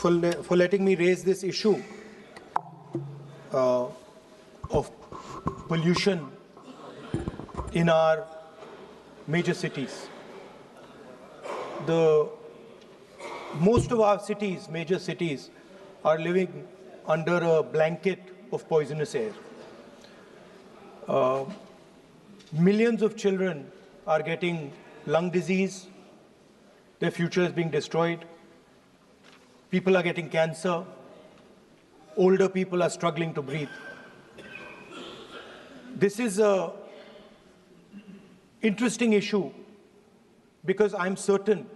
for letting me raise this issue of pollution in our major cities. Most of our cities, major cities, are living under a blanket of poisonous air. Millions of children are getting lung disease. Their future is being destroyed. People are getting cancer. Older people are struggling to breathe. This is an interesting issue because I'm certain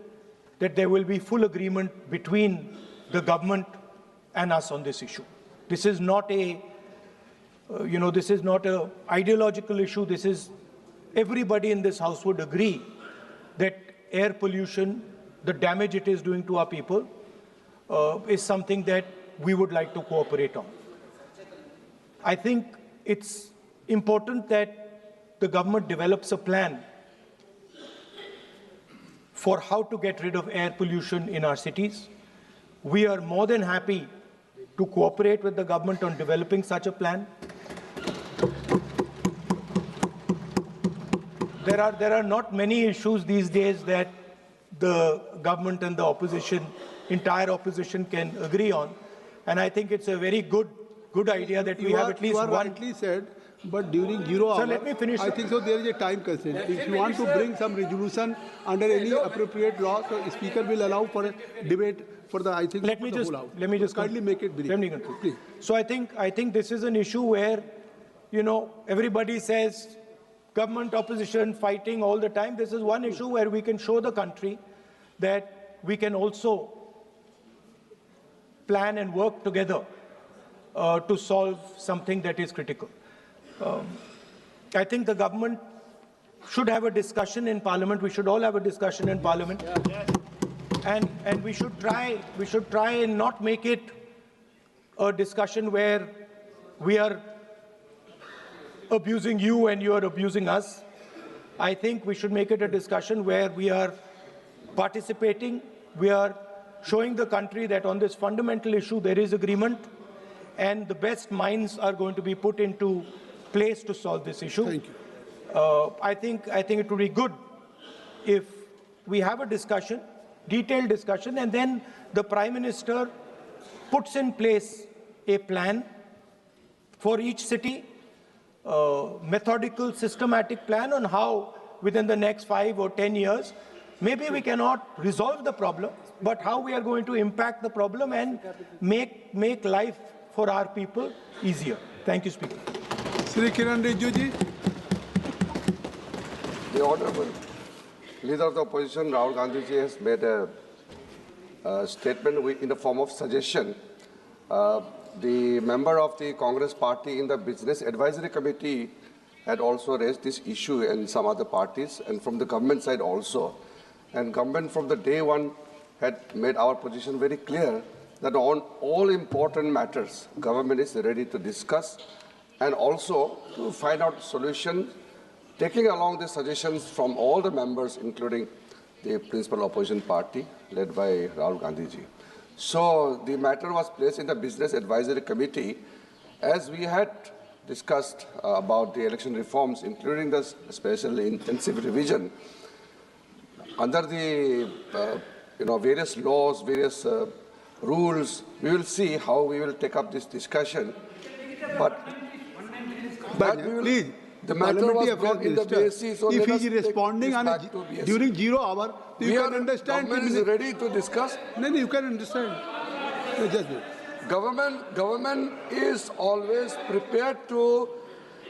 that there will be full agreement between the government and us on this issue. This is not a, this is not an ideological issue. This is, everybody in this house would agree that air pollution, the damage it is doing to our people, is something that we would like to cooperate on. I think it's important that the government develops a plan for how to get rid of air pollution in our cities. We are more than happy to cooperate with the government on developing such a plan. There are not many issues these days that the government and the opposition, entire opposition, can agree on. And I think it's a very good idea that we have at least one. You are rightly said, but during 0 hour, Sir, let me finish. I think so there is a time constraint. If you want to bring some resolution under any appropriate law, so the Speaker will allow for a debate for the, I think, let me just kindly make it brief. Let me conclude. Please. So I think this is an issue where, everybody says government, opposition, fighting all the time. This is one issue where we can show the country that we can also plan and work together to solve something that is critical. I think the government should have a discussion in Parliament. We should all have a discussion in Parliament, and we should try and not make it a discussion where we are abusing you and you are abusing us. I think we should make it a discussion where we are participating, we are showing the country that on this fundamental issue there is agreement, and the best minds are going to be put into place to solve this issue. Thank you. I think it would be good if we have a discussion, detailed discussion, and then the Prime Minister puts in place a plan for each city, methodical, systematic plan on how within the next 5 or 10 years, maybe we cannot resolve the problem, but how we are going to impact the problem and make life for our people easier. Thank you, Speaker. Shri Kiran Rijiju ji. The Honourable Leader of the Opposition, Rahul Gandhi ji, has made a statement in the form of suggestion. The member of the Congress party in the Business Advisory Committee had also raised this issue and some other parties, and from the government side also. And government from the day one had made our position very clear that on all important matters, government is ready to discuss and also to find out solutions, taking along the suggestions from all the members, including the principal opposition party led by Rahul Gandhi ji. So the matter was placed in the Business Advisory Committee as we had discussed about the election reforms, including the special intensive revision. Under the various laws, various rules, we will see how we will take up this discussion. But Please, the matter was brought in the BSc, so if let he is us responding take this back to BSc. during 0 hour, you can understand. Government is ready to discuss. No, you can understand. No, just wait. Government is always prepared to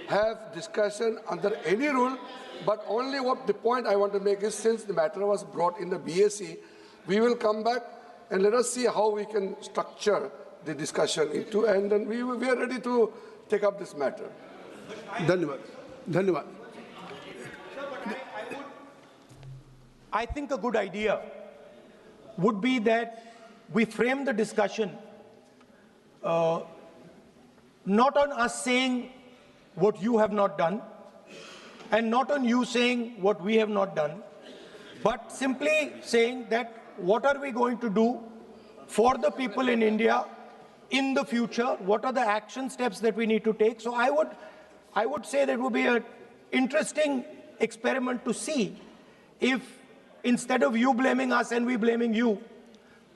have discussion under any rule, but only what the point I want to make is, since the matter was brought in the BSc, we will come back and let us see how we can structure the discussion into, and then we are ready to take up this matter. Dhanyavad. I think a good idea would be that we frame the discussion not on us saying what you have not done and not on you saying what we have not done, but simply saying that what are we going to do for the people in India in the future? What are the action steps that we need to take? So I would say that it would be an interesting experiment to see if instead of you blaming us and we blaming you,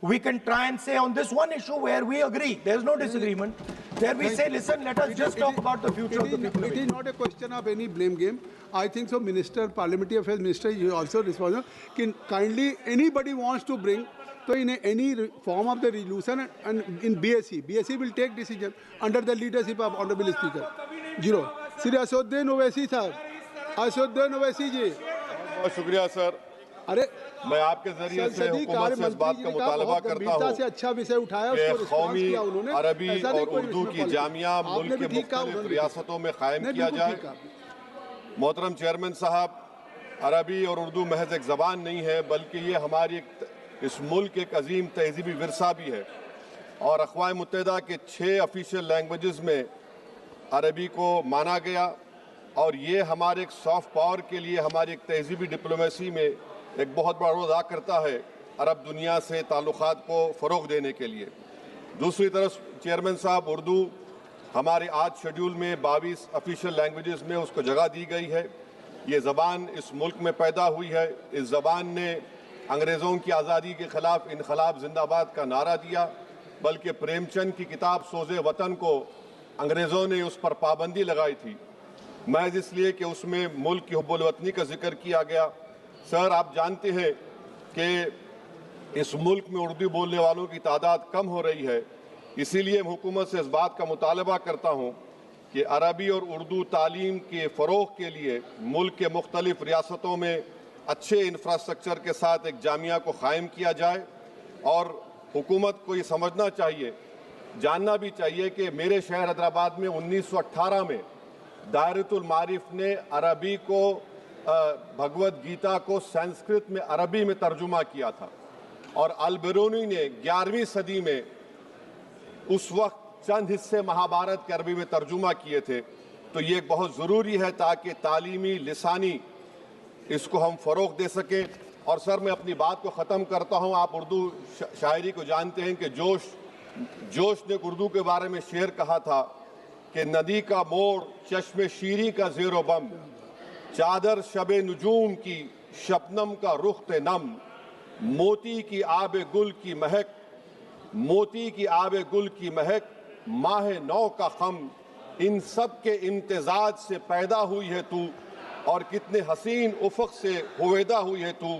we can try and say on this one issue where we agree, there's no disagreement, where we say, listen, let us just talk about the future of the people. It is not a question of any blame game. I think so. Minister, Parliamentary Affairs Minister, is also responsible. Can kindly anybody wants to bring, so in any form of the resolution and in BSc will take decision under the leadership of Honorable Speaker. Zero. Sri Asaduddin Owaisi sir, Asaduddin Owaisi ji. बहुत शुक्रिया sir. अरे मैं आपके जरिए से हुकूमत से इस बात का मुतालबा करता हूँ से अच्छा विषय उठाया, कि कौमी अरबी और उर्दू की जामिया मुल्क के मुख्तलिफ रियासतों में कायम किया जाए। मोहतरम चेयरमैन साहब, अरबी और उर्दू महज एक ज़बान नहीं है, बल्कि ये हमारी इस मुल्क एक अजीम तहजीबी विरसा भी है। और अक़वाम मुत्तहिदा के 6 ऑफिशियल लैंग्वेजेस में अरबी को माना गया, और ये हमारे एक सॉफ्ट पावर के लिए, हमारी एक तहजीबी डिप्लोमेसी में एक बहुत बड़ा रोल अदा करता है अरब दुनिया से ताल्लुक़ात को फ़रोग़ देने के लिए। दूसरी तरफ चेयरमैन साहब, उर्दू हमारे आज शेड्यूल में 22 ऑफिशियल लैंग्वेजेस में उसको जगह दी गई है। ये ज़बान इस मुल्क में पैदा हुई है। इस ज़बान ने अंग्रेज़ों की आज़ादी के ख़िलाफ़ इनक़लाब जिंदाबाद का नारा दिया, बल्कि प्रेमचंद की किताब सोज़े वतन को अंग्रेज़ों ने उस पर पाबंदी लगाई थी, महज इसलिए कि उसमें मुल्क की हुब्बुल वतनी का जिक्र किया गया। सर, आप जानते हैं कि इस मुल्क में उर्दू बोलने वालों की तादाद कम हो रही है। इसीलिए मैं हुकूमत से इस बात का मुतालबा करता हूँ कि अरबी और उर्दू तालीम के फ़रोग़ के लिए मुल्क के मुख्तलिफ रियासतों में अच्छे इंफ्रास्ट्रक्चर के साथ एक जामिया को क़ायम किया जाए। और हुकूमत को ये समझना चाहिए, जानना भी चाहिए कि मेरे शहर हैदराबाद में 1918 में दायरतुल मारिफ ने अरबी को, भगवद गीता को संस्कृत में अरबी में तर्जुमा किया था, और अल-बिरूनी ने 11वीं सदी में उस वक्त चंद हिस्से महाभारत के अरबी में तर्जुमा किए थे। तो ये बहुत ज़रूरी है ताकि तालीमी लिसानी इसको हम फ़रोग़ दे सकें। और सर, मैं अपनी बात को ख़त्म करता हूँ। आप उर्दू शायरी को जानते हैं कि जोश ने उर्दू के बारे में शेर कहा था कि नदी का मोड़ चश्मे शीरी का ज़ेरो बम, चादर शबे नुजूम की शबनम का रुख्ते नम, मोती की आबे गुल की महक, मोती की आबे गुल की महक, माह नौ का खम, इन सब के इम्तिजाज से पैदा हुई है तू, और कितने हसीन उफ़क़ से हुवेदा हुई है तू।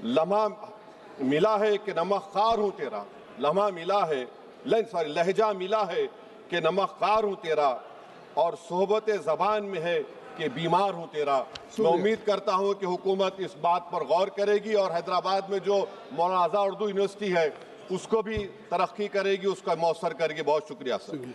लम्हा मिला है कि नमक ख़ार हूँ तेरा, लम्हा मिला है लहजा मिला है कि नमक ख़ार हूँ तेरा, और सोहबत ज़बान में है कि बीमार हूँ तेरा। मैं उम्मीद करता हूँ कि हुकूमत इस बात पर गौर करेगी और हैदराबाद में जो मौलाना आज़ाद उर्दू यूनिवर्सिटी है उसको भी तरक्की करेगी, उसका मौसर करेगी। बहुत शुक्रिया सर।